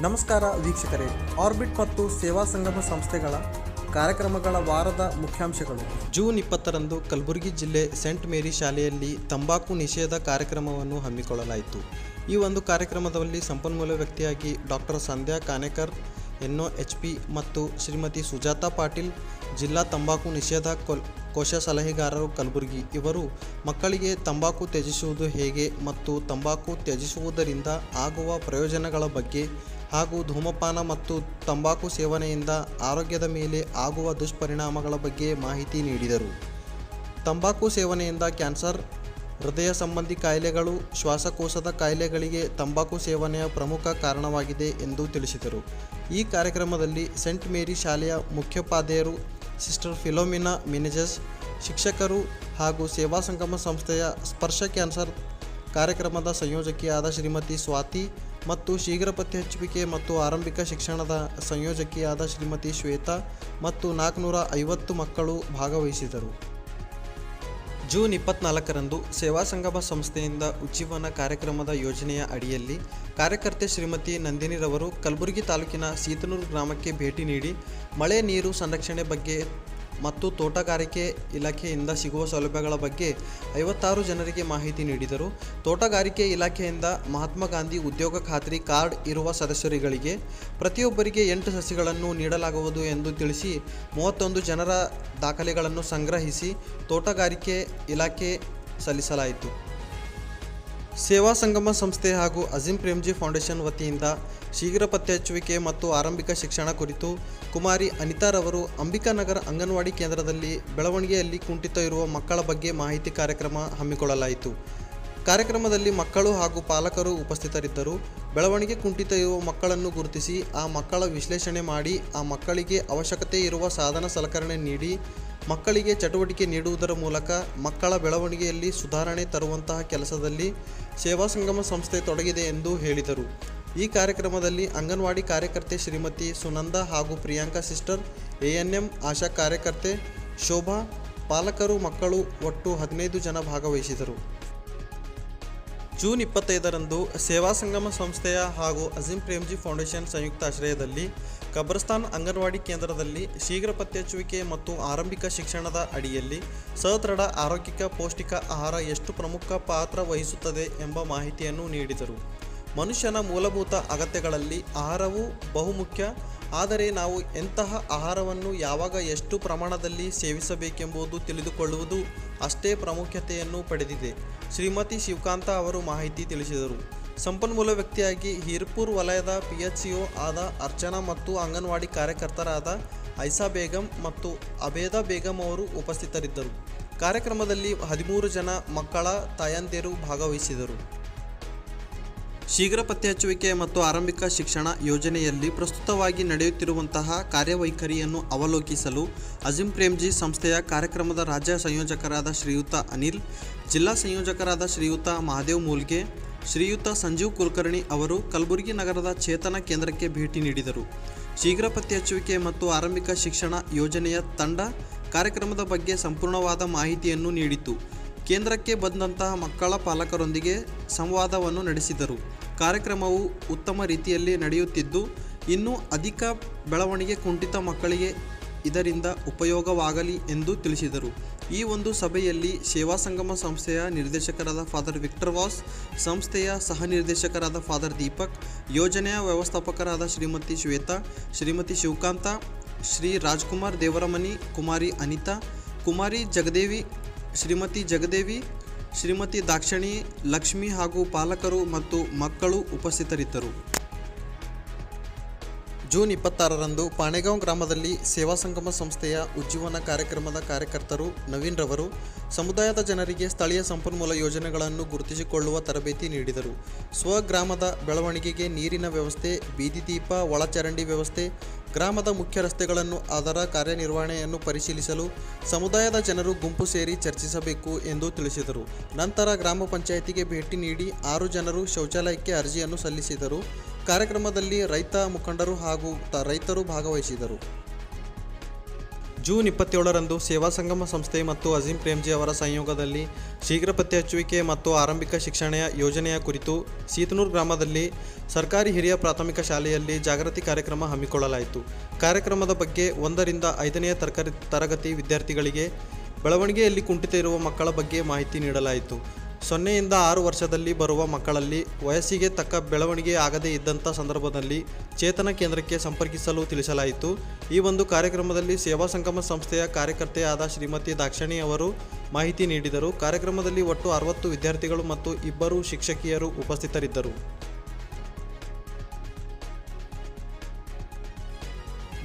ನಮಸ್ಕಾರ ವೀಕ್ಷಕರೇ, ಆರ್ಬಿಟ್ ಮತ್ತು ಸೇವಾ ಸಂಗಮ ಸಂಸ್ಥೆಗಳ ಕಾರ್ಯಕ್ರಮಗಳ ವಾರದ ಮುಖ್ಯಾಂಶಗಳು. ಜೂನ್ 20ರಂದು ಕಲಬುರಗಿ ಜಿಲ್ಲೆ ಸೆಂಟ್ ಮೇರಿ ಶಾಲೆಯಲ್ಲಿ ತಂಬಾಕು ನಿಷೇಧ ಕಾರ್ಯಕ್ರಮವನ್ನು ಹಮ್ಮಿಕೊಳ್ಳಲಾಯಿತು. ಈ ಒಂದು ಕಾರ್ಯಕ್ರಮದಲ್ಲಿ ಸಂಪನ್ಮೂಲ ವ್ಯಕ್ತಿಯಾಗಿ ಡಾಕ್ಟರ್ ಸಂಧ್ಯಾ ಕಾನೇಕರ್ NOHP ಮತ್ತು ಶ್ರೀಮತಿ ಸುಜಾತಾ ಪಾಟೀಲ್, ಜಿಲ್ಲಾ ತಂಬಾಕು ನಿಷೇಧ ಕೋಶ ಸಲಹೆಗಾರರು ಕಲಬುರಗಿ, ಇವರು ಮಕ್ಕಳಿಗೆ ತಂಬಾಕು ತ್ಯಜಿಸುವುದು ಹೇಗೆ ಮತ್ತು ತಂಬಾಕು ತ್ಯಜಿಸುವುದರಿಂದ ಆಗುವ ಪ್ರಯೋಜನಗಳ ಬಗ್ಗೆ ಹಾಗೂ ಧೂಮಪಾನ ಮತ್ತು ತಂಬಾಕು ಸೇವನೆಯಿಂದ ಆರೋಗ್ಯದ ಮೇಲೆ ಆಗುವ ದುಷ್ಪರಿಣಾಮಗಳ ಬಗ್ಗೆ ಮಾಹಿತಿ ನೀಡಿದರು. ತಂಬಾಕು ಸೇವನೆಯಿಂದ ಕ್ಯಾನ್ಸರ್, ಹೃದಯ ಸಂಬಂಧಿ ಕಾಯಿಲೆಗಳು, ಶ್ವಾಸಕೋಶದ ಕಾಯಿಲೆಗಳಿಗೆ ತಂಬಾಕು ಸೇವನೆಯ ಪ್ರಮುಖ ಕಾರಣವಾಗಿದೆ ಎಂದು ತಿಳಿಸಿದರು. ಈ ಕಾರ್ಯಕ್ರಮದಲ್ಲಿ ಸೆಂಟ್ ಮೇರಿ ಶಾಲೆಯ ಮುಖ್ಯೋಪಾಧ್ಯಾಯರು ಸಿಸ್ಟರ್ ಫಿಲೋಮಿನಾ ಮಿನೆಜಸ್, ಶಿಕ್ಷಕರು ಹಾಗೂ ಸೇವಾ ಸಂಗಮ ಸಂಸ್ಥೆಯ ಸ್ಪರ್ಶ ಕ್ಯಾನ್ಸರ್ ಕಾರ್ಯಕ್ರಮದ ಸಂಯೋಜಕಿಯಾದ ಶ್ರೀಮತಿ ಸ್ವಾತಿ ಮತ್ತು ಶೀಘ್ರ ಪತ್ತೆ ಹಚ್ಚುವಿಕೆ ಮತ್ತು ಆರಂಭಿಕ ಶಿಕ್ಷಣದ ಸಂಯೋಜಕಿಯಾದ ಶ್ರೀಮತಿ ಶ್ವೇತಾ ಮತ್ತು 450 ಮಕ್ಕಳು ಭಾಗವಹಿಸಿದರು. ಜೂನ್ 24ರಂದು ಸೇವಾ ಸಂಗಮ ಸಂಸ್ಥೆಯಿಂದ ಉಜ್ಜೀವನ ಕಾರ್ಯಕ್ರಮದ ಯೋಜನೆಯ ಅಡಿಯಲ್ಲಿ ಕಾರ್ಯಕರ್ತೆ ಶ್ರೀಮತಿ ನಂದಿನಿರವರು ಕಲಬುರಗಿ ತಾಲೂಕಿನ ಸೀತನೂರು ಗ್ರಾಮಕ್ಕೆ ಭೇಟಿ ನೀಡಿ ಮಳೆ ನೀರು ಸಂರಕ್ಷಣೆ ಬಗ್ಗೆ ಮತ್ತು ತೋಟಗಾರಿಕೆ ಇಲಾಖೆಯಿಂದ ಸಿಗುವ ಸೌಲಭ್ಯಗಳ ಬಗ್ಗೆ 56 ಜನರಿಗೆ ಮಾಹಿತಿ ನೀಡಿದರು. ತೋಟಗಾರಿಕೆ ಇಲಾಖೆಯಿಂದ ಮಹಾತ್ಮ ಗಾಂಧಿ ಉದ್ಯೋಗ ಖಾತ್ರಿ ಕಾರ್ಡ್ ಇರುವ ಸದಸ್ಯರುಗಳಿಗೆ ಪ್ರತಿಯೊಬ್ಬರಿಗೆ 8 ಸಸಿಗಳನ್ನು ನೀಡಲಾಗುವುದು ಎಂದು ತಿಳಿಸಿ 31 ಜನರ ದಾಖಲೆಗಳನ್ನು ಸಂಗ್ರಹಿಸಿ ತೋಟಗಾರಿಕೆ ಇಲಾಖೆ ಸಲ್ಲಿಸಲಾಯಿತು. ಸೇವಾ ಸಂಗಮ ಸಂಸ್ಥೆ ಹಾಗೂ ಅಜೀಂ ಪ್ರೇಮ್ಜಿ ಫೌಂಡೇಶನ್ ವತಿಯಿಂದ ಶೀಘ್ರ ಪತ್ತೆ ಹಚ್ಚುವಿಕೆ ಮತ್ತು ಆರಂಭಿಕ ಶಿಕ್ಷಣ ಕುರಿತು ಕುಮಾರಿ ಅನಿತಾರವರು ಅಂಬಿಕಾನಗರ ಅಂಗನವಾಡಿ ಕೇಂದ್ರದಲ್ಲಿ ಬೆಳವಣಿಗೆಯಲ್ಲಿ ಕುಂಠಿತ ಇರುವ ಮಕ್ಕಳ ಬಗ್ಗೆ ಮಾಹಿತಿ ಕಾರ್ಯಕ್ರಮ ಹಮ್ಮಿಕೊಳ್ಳಲಾಯಿತು. ಕಾರ್ಯಕ್ರಮದಲ್ಲಿ ಮಕ್ಕಳು ಹಾಗೂ ಪಾಲಕರು ಉಪಸ್ಥಿತರಿದ್ದರು. ಬೆಳವಣಿಗೆ ಕುಂಠಿತ ಇರುವ ಮಕ್ಕಳನ್ನು ಗುರುತಿಸಿ ಆ ಮಕ್ಕಳ ವಿಶ್ಲೇಷಣೆ ಮಾಡಿ ಆ ಮಕ್ಕಳಿಗೆ ಅವಶ್ಯಕತೆ ಇರುವ ಸಾಧನ ಸಲಕರಣೆ ನೀಡಿ ಮಕ್ಕಳಿಗೆ ಚಟುವಟಿಕೆ ನೀಡುವುದರ ಮೂಲಕ ಮಕ್ಕಳ ಬೆಳವಣಿಗೆಯಲ್ಲಿ ಸುಧಾರಣೆ ತರುವಂತಹ ಕೆಲಸದಲ್ಲಿ ಸೇವಾ ಸಂಗಮ ಸಂಸ್ಥೆ ತೊಡಗಿದೆ ಎಂದು ಹೇಳಿದರು. ಈ ಕಾರ್ಯಕ್ರಮದಲ್ಲಿ ಅಂಗನವಾಡಿ ಕಾರ್ಯಕರ್ತೆ ಶ್ರೀಮತಿ ಸುನಂದ ಹಾಗೂ ಪ್ರಿಯಾಂಕಾ ಸಿಸ್ಟರ್, ANM ಆಶಾ ಕಾರ್ಯಕರ್ತೆ ಶೋಭಾ, ಪಾಲಕರು, ಮಕ್ಕಳು ಒಟ್ಟು 15 ಜನ ಭಾಗವಹಿಸಿದರು. ಜೂನ್ 25ರಂದು ಸೇವಾ ಸಂಗಮ ಸಂಸ್ಥೆಯ ಹಾಗೂ ಅಜೀಂ ಪ್ರೇಮ್ಜಿ ಫೌಂಡೇಶನ್ ಸಂಯುಕ್ತಾಶ್ರಯದಲ್ಲಿ ಕಬ್ರಸ್ತಾನ್ ಅಂಗನವಾಡಿ ಕೇಂದ್ರದಲ್ಲಿ ಶೀಘ್ರ ಪತ್ತೆ ಹಚ್ಚುವಿಕೆ ಮತ್ತು ಆರಂಭಿಕ ಶಿಕ್ಷಣದ ಅಡಿಯಲ್ಲಿ ಸದೃಢ ಆರೋಗ್ಯಕ ಪೌಷ್ಟಿಕ ಆಹಾರ ಎಷ್ಟು ಪ್ರಮುಖ ಪಾತ್ರ ವಹಿಸುತ್ತದೆ ಎಂಬ ಮಾಹಿತಿಯನ್ನು ನೀಡಿದರು. ಮನುಷ್ಯನ ಮೂಲಭೂತ ಅಗತ್ಯಗಳಲ್ಲಿ ಆಹಾರವು ಬಹುಮುಖ್ಯ. ಆದರೆ ನಾವು ಎಂತಹ ಆಹಾರವನ್ನು ಯಾವಾಗ ಎಷ್ಟು ಪ್ರಮಾಣದಲ್ಲಿ ಸೇವಿಸಬೇಕೆಂಬುದು ತಿಳಿದುಕೊಳ್ಳುವುದು ಅಷ್ಟೇ ಪ್ರಾಮುಖ್ಯತೆಯನ್ನು ಪಡೆದಿದೆ. ಶ್ರೀಮತಿ ಶಿವಕಾಂತ ಅವರು ಮಾಹಿತಿ ತಿಳಿಸಿದರು. ಸಂಪನ್ಮೂಲ ವ್ಯಕ್ತಿಯಾಗಿ ಹೀರ್ಪುರ್ ವಲಯದ PHCO ಆದ ಅರ್ಚನಾ ಮತ್ತು ಅಂಗನವಾಡಿ ಕಾರ್ಯಕರ್ತರಾದ ಐಸಾ ಬೇಗಂ ಮತ್ತು ಅಬೇದಾ ಬೇಗಂ ಅವರು ಉಪಸ್ಥಿತರಿದ್ದರು. ಕಾರ್ಯಕ್ರಮದಲ್ಲಿ 13 ಜನ ಮಕ್ಕಳ ತಾಯಂದಿರು ಭಾಗವಹಿಸಿದರು. ಶೀಘ್ರ ಪತ್ತೆ ಹಚ್ಚುವಿಕೆ ಮತ್ತು ಆರಂಭಿಕ ಶಿಕ್ಷಣ ಯೋಜನೆಯಲ್ಲಿ ಪ್ರಸ್ತುತವಾಗಿ ನಡೆಯುತ್ತಿರುವಂತಹ ಕಾರ್ಯವೈಖರಿಯನ್ನು ಅವಲೋಕಿಸಲು ಅಜೀಂ ಪ್ರೇಮ್ಜಿ ಸಂಸ್ಥೆಯ ಕಾರ್ಯಕ್ರಮದ ರಾಜ್ಯ ಸಂಯೋಜಕರಾದ ಶ್ರೀಯುತ ಅನಿಲ್, ಜಿಲ್ಲಾ ಸಂಯೋಜಕರಾದ ಶ್ರೀಯುತ ಮಹಾದೇವ್ ಮೂಲ್ಗೆ, ಶ್ರೀಯುತ ಸಂಜೀವ್ ಕುಲಕರ್ಣಿ ಅವರು ಕಲಬುರಗಿ ನಗರದ ಚೇತನ ಕೇಂದ್ರಕ್ಕೆ ಭೇಟಿ ನೀಡಿದರು. ಶೀಘ್ರ ಪತ್ತೆ ಹಚ್ಚುವಿಕೆ ಮತ್ತು ಆರಂಭಿಕ ಶಿಕ್ಷಣ ಯೋಜನೆಯ ತಂಡ ಕಾರ್ಯಕ್ರಮದ ಬಗ್ಗೆ ಸಂಪೂರ್ಣವಾದ ಮಾಹಿತಿಯನ್ನು ನೀಡಿತು. ಕೇಂದ್ರಕ್ಕೆ ಬಂದಂತಹ ಮಕ್ಕಳ ಪಾಲಕರೊಂದಿಗೆ ಸಂವಾದವನ್ನು ನಡೆಸಿದರು. ಕಾರ್ಯಕ್ರಮವು ಉತ್ತಮ ರೀತಿಯಲ್ಲಿ ನಡೆಯುತ್ತಿದ್ದು ಇನ್ನೂ ಅಧಿಕ ಬೆಳವಣಿಗೆ ಕುಂಠಿತ ಮಕ್ಕಳಿಗೆ ಇದರಿಂದ ಉಪಯೋಗವಾಗಲಿ ಎಂದು ತಿಳಿಸಿದರು. ಈ ಒಂದು ಸಭೆಯಲ್ಲಿ ಸೇವಾ ಸಂಗಮ ಸಂಸ್ಥೆಯ ನಿರ್ದೇಶಕರಾದ ಫಾದರ್ ವಿಕ್ಟರ್ ವಾಸ್, ಸಂಸ್ಥೆಯ ಸಹ ನಿರ್ದೇಶಕರಾದ ಫಾದರ್ ದೀಪಕ್, ಯೋಜನೆಯ ವ್ಯವಸ್ಥಾಪಕರಾದ ಶ್ರೀಮತಿ ಶ್ವೇತಾ, ಶ್ರೀಮತಿ ಶಿವಕಾಂತ, ಶ್ರೀ ರಾಜ್ಕುಮಾರ್ ದೇವರಮನಿ, ಕುಮಾರಿ ಅನಿತಾ, ಕುಮಾರಿ ಜಗದೇವಿ, ಶ್ರೀಮತಿ ಜಗದೇವಿ, ಶ್ರೀಮತಿ ದಾಕ್ಷಣಿ, ಲಕ್ಷ್ಮಿ ಹಾಗೂ ಪಾಲಕರು ಮತ್ತು ಮಕ್ಕಳು ಉಪಸ್ಥಿತರಿದ್ದರು. ಜೂನ್ 26ರಂದು ಪಾಣೆಗಾಂವ್ ಗ್ರಾಮದಲ್ಲಿ ಸೇವಾ ಸಂಗಮ ಸಂಸ್ಥೆಯ ಉಜ್ಜೀವನ ಕಾರ್ಯಕ್ರಮದ ಕಾರ್ಯಕರ್ತರು ನವೀನ್ ರವರು ಸಮುದಾಯದ ಜನರಿಗೆ ಸ್ಥಳೀಯ ಸಂಪನ್ಮೂಲ ಯೋಜನೆಗಳನ್ನು ಗುರುತಿಸಿಕೊಳ್ಳುವ ತರಬೇತಿ ನೀಡಿದರು. ಸ್ವಗ್ರಾಮದ ಬೆಳವಣಿಗೆಗೆ ನೀರಿನ ವ್ಯವಸ್ಥೆ, ಬೀದಿ ದೀಪ, ಒಳಚರಂಡಿ ವ್ಯವಸ್ಥೆ, ಗ್ರಾಮದ ಮುಖ್ಯ ರಸ್ತೆಗಳನ್ನು ಅದರ ಕಾರ್ಯನಿರ್ವಹಣೆಯನ್ನು ಪರಿಶೀಲಿಸಲು ಸಮುದಾಯದ ಜನರು ಗುಂಪು ಸೇರಿ ಚರ್ಚಿಸಬೇಕು ಎಂದು ತಿಳಿಸಿದರು. ನಂತರ ಗ್ರಾಮ ಪಂಚಾಯಿತಿಗೆ ಭೇಟಿ ನೀಡಿ 6 ಜನರು ಶೌಚಾಲಯಕ್ಕೆ ಅರ್ಜಿಯನ್ನು ಸಲ್ಲಿಸಿದರು. ಕಾರ್ಯಕ್ರಮದಲ್ಲಿ ರೈತ ಮುಖಂಡರು ಹಾಗೂ ರೈತರು ಭಾಗವಹಿಸಿದರು. ಜೂನ್ 27ರಂದು ಸೇವಾ ಸಂಗಮ ಸಂಸ್ಥೆ ಮತ್ತು ಅಜೀಂ ಪ್ರೇಮ್ಜಿ ಅವರ ಸಂಯೋಗದಲ್ಲಿ ಶೀಘ್ರ ಪತ್ತೆ ಹಚ್ಚುವಿಕೆ ಮತ್ತು ಆರಂಭಿಕ ಶಿಕ್ಷಣ ಯೋಜನೆಯ ಕುರಿತು ಸೀತನೂರು ಗ್ರಾಮದಲ್ಲಿ ಸರ್ಕಾರಿ ಹಿರಿಯ ಪ್ರಾಥಮಿಕ ಶಾಲೆಯಲ್ಲಿ ಜಾಗೃತಿ ಕಾರ್ಯಕ್ರಮ ಹಮ್ಮಿಕೊಳ್ಳಲಾಯಿತು. ಕಾರ್ಯಕ್ರಮದ ಬಗ್ಗೆ 1ರಿಂದ 5ನೇ ತರಗತಿ ವಿದ್ಯಾರ್ಥಿಗಳಿಗೆ ಬೆಳವಣಿಗೆಯಲ್ಲಿ ಕುಂಠಿತ ಇರುವ ಮಕ್ಕಳ ಬಗ್ಗೆ ಮಾಹಿತಿ ನೀಡಲಾಯಿತು. 0ಯಿಂದ 6 ವರ್ಷದಲ್ಲಿ ಬರುವ ಮಕ್ಕಳಲ್ಲಿ ವಯಸ್ಸಿಗೆ ತಕ್ಕ ಬೆಳವಣಿಗೆ ಆಗದೇ ಇದ್ದಂಥ ಸಂದರ್ಭದಲ್ಲಿ ಚೇತನ ಕೇಂದ್ರಕ್ಕೆ ಸಂಪರ್ಕಿಸಲು ತಿಳಿಸಲಾಯಿತು. ಈ ಒಂದು ಕಾರ್ಯಕ್ರಮದಲ್ಲಿ ಸೇವಾ ಸಂಗಮ ಸಂಸ್ಥೆಯ ಕಾರ್ಯಕರ್ತೆಯಾದ ಶ್ರೀಮತಿ ದಾಕ್ಷಾಣಿ ಅವರು ಮಾಹಿತಿ ನೀಡಿದರು. ಕಾರ್ಯಕ್ರಮದಲ್ಲಿ ಒಟ್ಟು 60 ವಿದ್ಯಾರ್ಥಿಗಳು ಮತ್ತು 2 ಶಿಕ್ಷಕಿಯರು ಉಪಸ್ಥಿತರಿದ್ದರು.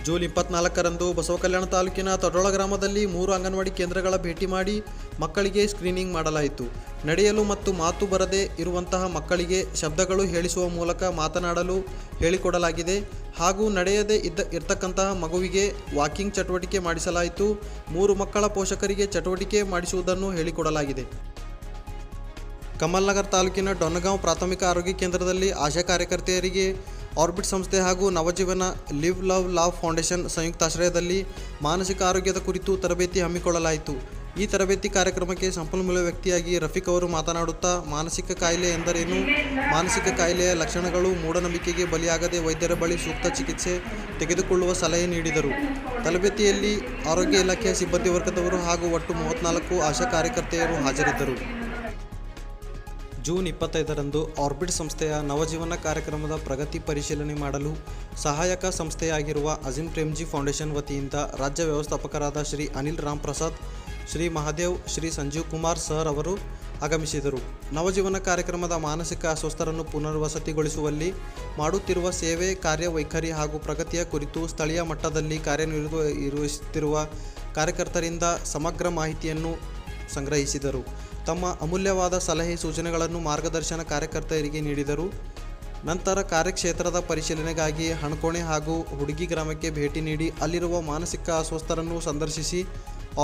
ಜೂನ್ 24ರಂದು ಬಸವಕಲ್ಯಾಣ ತಾಲೂಕಿನ ತಡೋಳ ಗ್ರಾಮದಲ್ಲಿ 3 ಅಂಗನವಾಡಿ ಕೇಂದ್ರಗಳ ಭೇಟಿ ಮಾಡಿ ಮಕ್ಕಳಿಗೆ ಸ್ಕ್ರೀನಿಂಗ್ ಮಾಡಲಾಯಿತು. ನಡೆಯಲು ಮತ್ತು ಮಾತು ಬರದೇ ಇರುವಂತಹ ಮಕ್ಕಳಿಗೆ ಶಬ್ದಗಳು ಹೇಳಿಸುವ ಮೂಲಕ ಮಾತನಾಡಲು ಹೇಳಿಕೊಡಲಾಗಿದೆ ಹಾಗೂ ನಡೆಯದೇ ಇರ್ತಕ್ಕಂತಹ ಮಗುವಿಗೆ ವಾಕಿಂಗ್ ಚಟುವಟಿಕೆ ಮಾಡಿಸಲಾಯಿತು. 3 ಮಕ್ಕಳ ಪೋಷಕರಿಗೆ ಚಟುವಟಿಕೆ ಮಾಡಿಸುವುದನ್ನು ಹೇಳಿಕೊಡಲಾಗಿದೆ. ಕಮಲ್ನಗರ್ ತಾಲೂಕಿನ ಡೊನ್ನಗಾಂವ್ ಪ್ರಾಥಮಿಕ ಆರೋಗ್ಯ ಕೇಂದ್ರದಲ್ಲಿ ಆಶಾ ಕಾರ್ಯಕರ್ತೆಯರಿಗೆ ಆರ್ಬಿಟ್ ಸಂಸ್ಥೆ ಹಾಗೂ Navajeevan live love laugh foundation ಸಂಯುಕ್ತಾಶ್ರಯದಲ್ಲಿ ಮಾನಸಿಕ ಆರೋಗ್ಯದ ಕುರಿತು ತರಬೇತಿ ಹಮ್ಮಿಕೊಳ್ಳಲಾಯಿತು. ಈ ತರಬೇತಿ ಕಾರ್ಯಕ್ರಮಕ್ಕೆ ಸಂಪನ್ಮೂಲ ವ್ಯಕ್ತಿಯಾಗಿ ರಫೀಕ್ ಅವರು ಮಾತನಾಡುತ್ತಾ ಮಾನಸಿಕ ಕಾಯಿಲೆ ಎಂದರೇನು, ಮಾನಸಿಕ ಕಾಯಿಲೆಯ ಲಕ್ಷಣಗಳು, ಮೂಢನಂಬಿಕೆಗೆ ಬಲಿಯಾಗದೆ ವೈದ್ಯರ ಬಳಿ ಸೂಕ್ತ ಚಿಕಿತ್ಸೆ ತೆಗೆದುಕೊಳ್ಳುವ ಸಲಹೆ ನೀಡಿದರು. ತರಬೇತಿಯಲ್ಲಿ ಆರೋಗ್ಯ ಇಲಾಖೆಯ ಸಿಬ್ಬಂದಿ ವರ್ಗದವರು ಹಾಗೂ ಒಟ್ಟು 34 ಆಶಾ ಕಾರ್ಯಕರ್ತೆಯರು ಹಾಜರಿದ್ದರು. ಜೂನ್ 25ರಂದು ಆರ್ಬಿಟ್ ಸಂಸ್ಥೆಯ ನವಜೀವನ ಕಾರ್ಯಕ್ರಮದ ಪ್ರಗತಿ ಪರಿಶೀಲನೆ ಮಾಡಲು ಸಹಾಯಕ ಸಂಸ್ಥೆಯಾಗಿರುವ ಅಜೀಂ ಪ್ರೇಮ್ಜಿ ಫೌಂಡೇಶನ್ ವತಿಯಿಂದ ರಾಜ್ಯ ವ್ಯವಸ್ಥಾಪಕರಾದ ಶ್ರೀ ಅನಿಲ್ ರಾಮ್ ಪ್ರಸಾದ್, ಶ್ರೀ ಮಹಾದೇವ್, ಶ್ರೀ ಸಂಜೀವ್ ಕುಮಾರ್ ಸರ್ ಅವರು ಆಗಮಿಸಿದರು. ನವಜೀವನ ಕಾರ್ಯಕ್ರಮದ ಮಾನಸಿಕ ಅಸ್ವಸ್ಥರನ್ನು ಪುನರ್ವಸತಿಗೊಳಿಸುವಲ್ಲಿ ಮಾಡುತ್ತಿರುವ ಸೇವೆ, ಕಾರ್ಯವೈಖರಿ ಹಾಗೂ ಪ್ರಗತಿಯ ಕುರಿತು ಸ್ಥಳೀಯ ಮಟ್ಟದಲ್ಲಿ ಕಾರ್ಯನಿರ್ವಹಿಸುತ್ತಿರುವ ಕಾರ್ಯಕರ್ತರಿಂದ ಸಮಗ್ರ ಮಾಹಿತಿಯನ್ನು ಸಂಗ್ರಹಿಸಿದರು. ತಮ್ಮ ಅಮೂಲ್ಯವಾದ ಸಲಹೆ ಸೂಚನೆಗಳನ್ನು ಮಾರ್ಗದರ್ಶನ ಕಾರ್ಯಕರ್ತೆಯರಿಗೆ ನೀಡಿದರು. ನಂತರ ಕಾರ್ಯಕ್ಷೇತ್ರದ ಪರಿಶೀಲನೆಗಾಗಿ ಹಣಕೋಣೆ ಹಾಗೂ ಹುಡುಗಿ ಗ್ರಾಮಕ್ಕೆ ಭೇಟಿ ನೀಡಿ ಅಲ್ಲಿರುವ ಮಾನಸಿಕ ಅಸ್ವಸ್ಥರನ್ನು ಸಂದರ್ಶಿಸಿ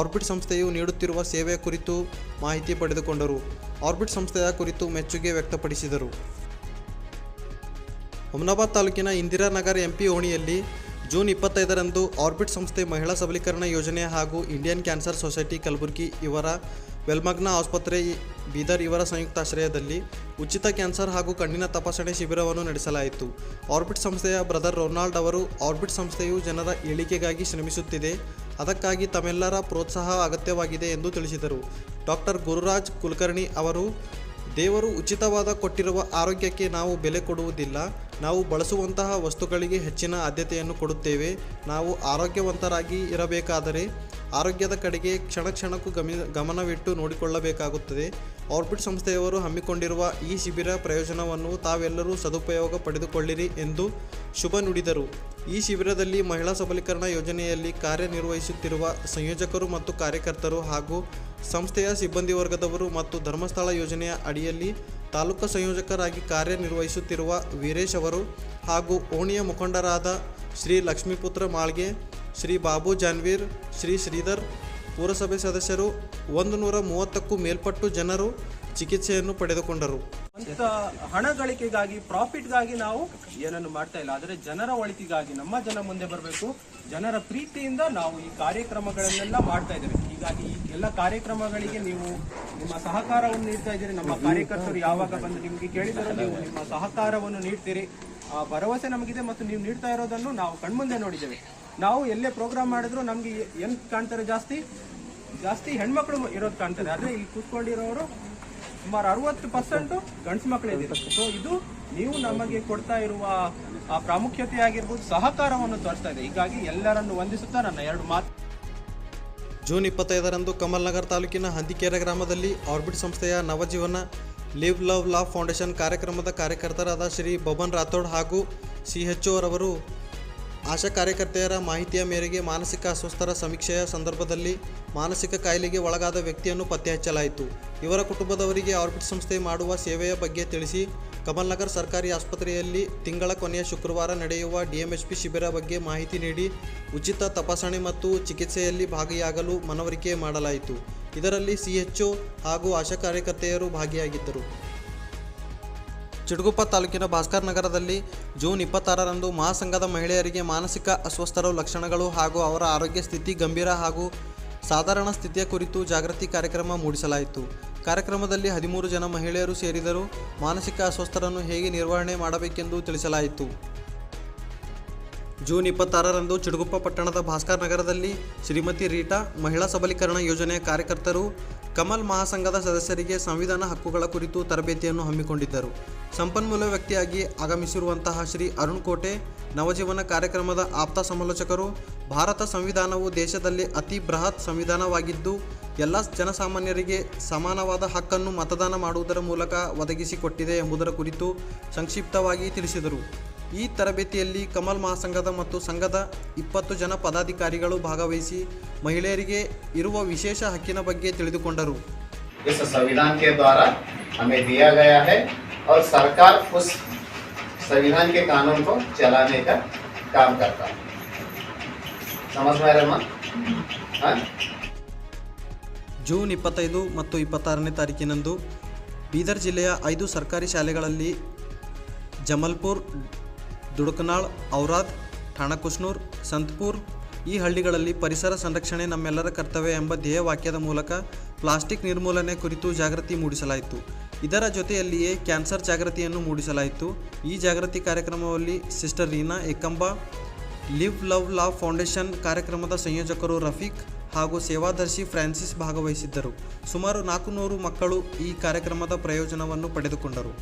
ಆರ್ಬಿಟ್ ಸಂಸ್ಥೆಯು ನೀಡುತ್ತಿರುವ ಸೇವೆಯ ಕುರಿತು ಮಾಹಿತಿ ಪಡೆದುಕೊಂಡರು. ಆರ್ಬಿಟ್ ಸಂಸ್ಥೆಯ ಕುರಿತು ಮೆಚ್ಚುಗೆ ವ್ಯಕ್ತಪಡಿಸಿದರು. ಹುಮನಾಬಾದ್ ತಾಲೂಕಿನ ಇಂದಿರಾನಗರ್ ಎಂಪಿ ಓಣಿಯಲ್ಲಿ ಜೂನ್ 25ರಂದು ಆರ್ಬಿಟ್ ಸಂಸ್ಥೆ ಮಹಿಳಾ ಸಬಲೀಕರಣ ಯೋಜನೆ ಹಾಗೂ ಇಂಡಿಯನ್ ಕ್ಯಾನ್ಸರ್ ಸೊಸೈಟಿ ಕಲಬುರಗಿ ಇವರ ವೆಲ್ಮಗ್ನ ಆಸ್ಪತ್ರೆ ಬೀದರ್ ಇವರ ಸಂಯುಕ್ತಾಶ್ರಯದಲ್ಲಿ ಉಚಿತ ಕ್ಯಾನ್ಸರ್ ಹಾಗೂ ಕಣ್ಣಿನ ತಪಾಸಣೆ ಶಿಬಿರವನ್ನು ನಡೆಸಲಾಯಿತು. ಆರ್ಬಿಟ್ ಸಂಸ್ಥೆಯ ಬ್ರದರ್ ರೊನಾಲ್ಡ್ ಅವರು ಆರ್ಬಿಟ್ ಸಂಸ್ಥೆಯು ಜನರ ಏಳಿಗೆಗಾಗಿ ಶ್ರಮಿಸುತ್ತಿದೆ, ಅದಕ್ಕಾಗಿ ತಮ್ಮೆಲ್ಲರ ಪ್ರೋತ್ಸಾಹ ಅಗತ್ಯವಾಗಿದೆ ಎಂದು ತಿಳಿಸಿದರು. ಡಾಕ್ಟರ್ ಗುರುರಾಜ್ ಕುಲಕರ್ಣಿ ಅವರು ದೇವರು ಉಚಿತವಾದ ಕೊಟ್ಟಿರುವ ಆರೋಗ್ಯಕ್ಕೆ ನಾವು ಬೆಲೆ ಕೊಡುವುದಿಲ್ಲ, ನಾವು ಬಳಸುವಂತಹ ವಸ್ತುಗಳಿಗೆ ಹೆಚ್ಚಿನ ಆದ್ಯತೆಯನ್ನು ಕೊಡುತ್ತೇವೆ. ನಾವು ಆರೋಗ್ಯವಂತರಾಗಿ ಇರಬೇಕಾದರೆ ಆರೋಗ್ಯದ ಕಡೆಗೆ ಕ್ಷಣ ಕ್ಷಣಕ್ಕೂ ಗಮನವಿಟ್ಟು ನೋಡಿಕೊಳ್ಳಬೇಕಾಗುತ್ತದೆ. ಆರ್ಬಿಟ್ ಸಂಸ್ಥೆಯವರು ಹಮ್ಮಿಕೊಂಡಿರುವ ಈ ಶಿಬಿರ ಪ್ರಯೋಜನವನ್ನು ತಾವೆಲ್ಲರೂ ಸದುಪಯೋಗ ಪಡೆದುಕೊಳ್ಳಿರಿ ಎಂದು ಶುಭ ನುಡಿದರು. ಈ ಶಿಬಿರದಲ್ಲಿ ಮಹಿಳಾ ಸಬಲೀಕರಣ ಯೋಜನೆಯಲ್ಲಿ ಕಾರ್ಯನಿರ್ವಹಿಸುತ್ತಿರುವ ಸಂಯೋಜಕರು ಮತ್ತು ಕಾರ್ಯಕರ್ತರು ಹಾಗೂ ಸಂಸ್ಥೆಯ ಸಿಬ್ಬಂದಿ ವರ್ಗದವರು ಮತ್ತು ಧರ್ಮಸ್ಥಳ ಯೋಜನೆಯ ಅಡಿಯಲ್ಲಿ ತಾಲೂಕು ಸಂಯೋಜಕರಾಗಿ ಕಾರ್ಯನಿರ್ವಹಿಸುತ್ತಿರುವ ವೀರೇಶ್ ಅವರು ಹಾಗೂ ಓಣಿಯ ಮುಖಂಡರಾದ ಶ್ರೀ ಲಕ್ಷ್ಮೀಪುತ್ರ ಮಾಳ್ಗೆ, ಶ್ರೀ ಬಾಬು ಜಾನ್ವೀರ್, ಶ್ರೀ ಶ್ರೀಧರ್, ಪುರಸಭೆ ಸದಸ್ಯರು 130ಕ್ಕೂ ಮೇಲ್ಪಟ್ಟು ಜನರು ಚಿಕಿತ್ಸೆಯನ್ನು ಪಡೆದುಕೊಂಡರು. ಅಂತ ಹಣ ಗಳಿಕೆಗಾಗಿ, ಪ್ರಾಫಿಟ್ಗಾಗಿ ನಾವು ಏನನ್ನು ಮಾಡ್ತಾ ಇಲ್ಲ, ಆದರೆ ಜನರ ಒಳಿತಿಗಾಗಿ ನಮ್ಮ ಜನ ಮುಂದೆ ಬರಬೇಕು, ಜನರ ಪ್ರೀತಿಯಿಂದ ನಾವು ಈ ಕಾರ್ಯಕ್ರಮಗಳನ್ನೆಲ್ಲ ಮಾಡ್ತಾ ಇದ್ದೇವೆ. ಹೀಗಾಗಿ ಈ ಎಲ್ಲ ಕಾರ್ಯಕ್ರಮಗಳಿಗೆ ನೀವು ನಿಮ್ಮ ಸಹಕಾರವನ್ನು ನೀಡ್ತಾ ಇದ್ದೀರಿ. ನಮ್ಮ ಕಾರ್ಯಕರ್ತರು ಯಾವಾಗ ಬಂದು ನಿಮಗೆ ಕೇಳಿದರೂ ನೀವು ನಿಮ್ಮ ಸಹಕಾರವನ್ನು ನೀಡ್ತೀರಿ. ಆ ಭರವಸೆ ನಮಗಿದೆ ಮತ್ತು ನೀವು ನೀಡ್ತಾ ಇರೋದನ್ನು ನಾವು ಕಣ್ಮುಂದೆ ನೋಡಿದ್ದೇವೆ. ನಾವು ಎಲ್ಲೇ ಪ್ರೋಗ್ರಾಮ್ ಮಾಡಿದ್ರು ನಮ್ಗೆ ಏನ್ ಕಾಣ್ತಾರೆ, ಜಾಸ್ತಿ ಹೆಣ್ಮಕ್ಳು ಇರೋದು ಕಾಣ್ತಾರೆ. ಆದ್ರೆ ಇಲ್ಲಿ ಕೂತ್ಕೊಂಡಿರೋರು ಸುಮಾರು 60% ಗಂಡ್ಸು ಮಕ್ಕಳಿದ್ದೀರಿ. ಸೊ ಇದು ನೀವು ನಮಗೆ ಕೊಡ್ತಾ ಇರುವ ಆ ಪ್ರಾಮುಖ್ಯತೆ ಆಗಿರ್ಬೋದು, ಸಹಕಾರವನ್ನು ತೋರಿಸ್ತಾ ಇದೆ. ಹೀಗಾಗಿ ಎಲ್ಲರನ್ನು ವಂದಿಸುತ್ತಾ ನನ್ನ 2 ಮಾತು. ಜೂನ್ 25ರಂದು ಕಮಲ್ನಗರ್ ತಾಲೂಕಿನ ಹಂದಿಕೆರೆ ಗ್ರಾಮದಲ್ಲಿ ಆರ್ಬಿಟ್ ಸಂಸ್ಥೆಯ Navajeevan live love laugh foundation ಕಾರ್ಯಕ್ರಮದ ಕಾರ್ಯಕರ್ತರಾದ ಶ್ರೀ ಬಬನ್ ರಾಥೋಡ್ ಹಾಗೂ CHO ರವರು ಆಶಾ ಕಾರ್ಯಕರ್ತೆಯರ ಮಾಹಿತಿಯ ಮೇರೆಗೆ ಮಾನಸಿಕ ಅಸ್ವಸ್ಥರ ಸಮೀಕ್ಷೆಯ ಸಂದರ್ಭದಲ್ಲಿ ಮಾನಸಿಕ ಕಾಯಿಲೆಗೆ ಒಳಗಾದ ವ್ಯಕ್ತಿಯನ್ನು ಪತ್ತೆ ಹಚ್ಚಲಾಯಿತು. ಇವರ ಕುಟುಂಬದವರಿಗೆ ಆರ್ಬಿಟ್ ಸಂಸ್ಥೆ ಮಾಡುವ ಸೇವೆಯ ಬಗ್ಗೆ ತಿಳಿಸಿ ಕಮಲ್ನಗರ್ ಸರ್ಕಾರಿ ಆಸ್ಪತ್ರೆಯಲ್ಲಿ ತಿಂಗಳ ಕೊನೆಯ ಶುಕ್ರವಾರ ನಡೆಯುವ DMHP ಶಿಬಿರ ಬಗ್ಗೆ ಮಾಹಿತಿ ನೀಡಿ ಉಚಿತ ತಪಾಸಣೆ ಮತ್ತು ಚಿಕಿತ್ಸೆಯಲ್ಲಿ ಭಾಗಿಯಾಗಲು ಮನವರಿಕೆ ಮಾಡಲಾಯಿತು. ಇದರಲ್ಲಿ CHO ಹಾಗೂ ಆಶಾ ಕಾರ್ಯಕರ್ತೆಯರು ಭಾಗಿಯಾಗಿದ್ದರು. ಚಿಟಗುಪ್ಪ ತಾಲೂಕಿನ ಭಾಸ್ಕರ್ ನಗರದಲ್ಲಿ ಜೂನ್ 26ರಂದು ಮಹಾಸಂಘದ ಮಹಿಳೆಯರಿಗೆ ಮಾನಸಿಕ ಅಸ್ವಸ್ಥರ ಲಕ್ಷಣಗಳು ಹಾಗೂ ಅವರ ಆರೋಗ್ಯ ಸ್ಥಿತಿ ಗಂಭೀರ ಹಾಗೂ ಸಾಧಾರಣ ಸ್ಥಿತಿಯ ಕುರಿತು ಜಾಗೃತಿ ಕಾರ್ಯಕ್ರಮ ಮೂಡಿಸಲಾಯಿತು. ಕಾರ್ಯಕ್ರಮದಲ್ಲಿ 13 ಜನ ಮಹಿಳೆಯರು ಸೇರಿದರು. ಮಾನಸಿಕ ಅಸ್ವಸ್ಥರನ್ನು ಹೇಗೆ ನಿರ್ವಹಣೆ ಮಾಡಬೇಕೆಂದು ತಿಳಿಸಲಾಯಿತು. ಜೂನ್ 26ರಂದು ಚಿಟಗುಪ್ಪ ಪಟ್ಟಣದ ಭಾಸ್ಕರ್ ನಗರದಲ್ಲಿ ಶ್ರೀಮತಿ ರೀಟಾ ಮಹಿಳಾ ಸಬಲೀಕರಣ ಯೋಜನೆಯ ಕಾರ್ಯಕರ್ತರು ಕಮಲ್ ಮಹಾಸಂಘದ ಸದಸ್ಯರಿಗೆ ಸಂವಿಧಾನ ಹಕ್ಕುಗಳ ಕುರಿತು ತರಬೇತಿಯನ್ನು ಹಮ್ಮಿಕೊಂಡಿದ್ದರು. ಸಂಪನ್ಮೂಲ ವ್ಯಕ್ತಿಯಾಗಿ ಆಗಮಿಸಿರುವಂತಹ ಶ್ರೀ ಅರುಣ್ ಕೋಟೆ ನವಜೀವನ ಕಾರ್ಯಕ್ರಮದ ಆಪ್ತ ಸಮಾಲೋಚಕರು, ಭಾರತ ಸಂವಿಧಾನವು ದೇಶದಲ್ಲಿ ಅತಿ ಬೃಹತ್ ಸಂವಿಧಾನವಾಗಿದ್ದು ಎಲ್ಲ ಜನಸಾಮಾನ್ಯರಿಗೆ ಸಮಾನವಾದ ಹಕ್ಕನ್ನು ಮತದಾನ ಮಾಡುವುದರ ಮೂಲಕ ಒದಗಿಸಿಕೊಟ್ಟಿದೆ ಎಂಬುದರ ಕುರಿತು ಸಂಕ್ಷಿಪ್ತವಾಗಿ ತಿಳಿಸಿದರು. ಈ ತರಬೇತಿಯಲ್ಲಿ ಕಮಲ್ ಮಹಾಸಂಘದ ಮತ್ತು ಸಂಘದ 20 ಜನ ಪದಾಧಿಕಾರಿಗಳು ಭಾಗವಹಿಸಿ ಮಹಿಳೆಯರಿಗೆ ಇರುವ ವಿಶೇಷ ಹಕ್ಕಿನ ಬಗ್ಗೆ ತಿಳಿದುಕೊಂಡರು. इस संविधान के द्वारा हमें दिया गया है और सरकार उस संविधान के कानून को चलाने का काम करता है. समझ में आ रहा है? ಜೂನ್ 25 ಮತ್ತು 26ನೇ ತಾರೀಕಿನಂದು ಬೀದರ್ ಜಿಲ್ಲೆಯ 5 ಸರ್ಕಾರಿ ಶಾಲೆಗಳಲ್ಲಿ ಜಮಲ್ಪುರ್, ದುಡುಕನಾಳ್, ಔರಾದ್, ಠಾಣಕುಸ್ನೂರ್, ಸಂತಪುರ್ ಈ ಹಳ್ಳಿಗಳಲ್ಲಿ ಪರಿಸರ ಸಂರಕ್ಷಣೆ ನಮ್ಮೆಲ್ಲರ ಕರ್ತವ್ಯ ಎಂಬ ಧ್ಯೇಯವಾಕ್ಯದ ಮೂಲಕ ಪ್ಲಾಸ್ಟಿಕ್ ನಿರ್ಮೂಲನೆ ಕುರಿತು ಜಾಗೃತಿ ಮೂಡಿಸಲಾಯಿತು. ಇದರ ಜೊತೆಯಲ್ಲಿಯೇ ಕ್ಯಾನ್ಸರ್ ಜಾಗೃತಿಯನ್ನು ಮೂಡಿಸಲಾಯಿತು. ಈ ಜಾಗೃತಿ ಕಾರ್ಯಕ್ರಮದಲ್ಲಿ ಸಿಸ್ಟರ್ ರೀನಾ ಏಕಂಬ, ಲಿವ್ ಲವ್ ಲಾವ್ ಫೌಂಡೇಶನ್ ಕಾರ್ಯಕ್ರಮದ ಸಂಯೋಜಕರು ರಫೀಕ್ ಹಾಗೂ ಸೇವಾದರ್ಶಿ ಫ್ರಾನ್ಸಿಸ್ ಭಾಗವಹಿಸಿದ್ದರು. ಸುಮಾರು 400 ಮಕ್ಕಳು ಈ ಕಾರ್ಯಕ್ರಮದ ಪ್ರಯೋಜನವನ್ನು ಪಡೆದುಕೊಂಡರು.